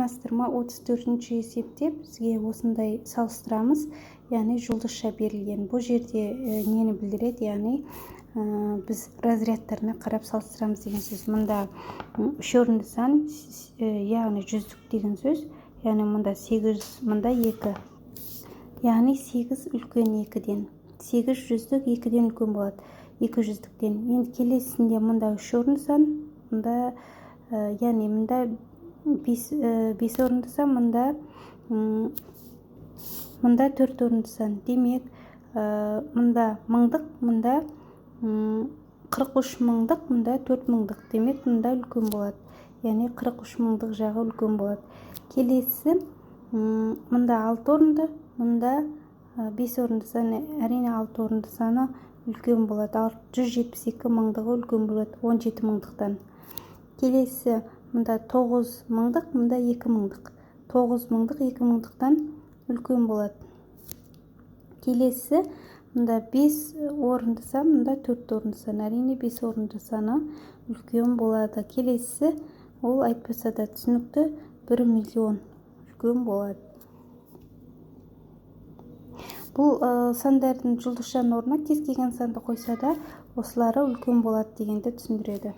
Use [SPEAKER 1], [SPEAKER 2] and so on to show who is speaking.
[SPEAKER 1] жиырмасыздар 34-ші есепте бізге осындай салыстырамыз, яғни жұлдызша берілген. Бұл жерде нені білдіреді, яғни біз разрядтарына қарап салыстырамыз деген сөз. Мұнда үш орынды сан, яғни жүздік деген сөз. Яғни мұнда 8, мұнда 2. Яғни 8 үлкен 2-ден. 8 жүздік 2-ден үлкен болады. 2 жүздіктен. Енді келесінде мұнда үш орынды сан, мұнда яғни мұнда 5 орынды сан, мұнда 4 орынды сан. Демек, мұнда мыңдық, мұнда 43 мыңдық, мұнда 4 мыңдық. Демек, мұнда үлкен болады. Яғни 43 мыңдық жағы үлкен болады. Келесі, мұнда 6 орынды, мұнда 5 орынды саны, әрине 6 орынды саны үлкен болады. 172 мыңдығы үлкен болады 17 мыңдықтан. Келесі, мұнда 9 мыңдық, мұнда 2 мыңдық. 9 мыңдық 2 мыңдықтан үлкен болады. Келесі, мұнда 5 орынды сан, мұнда 4 орынды сан. Әрине 5 орынды саны үлкен болады. Келесі, ол айтпаса да түсінікті 1 миллион үлкен болады. Бұл сандардың жұлдызшаның орнына кез келген санды қойса да, осылары үлкен болады дегенді түсіндіреді.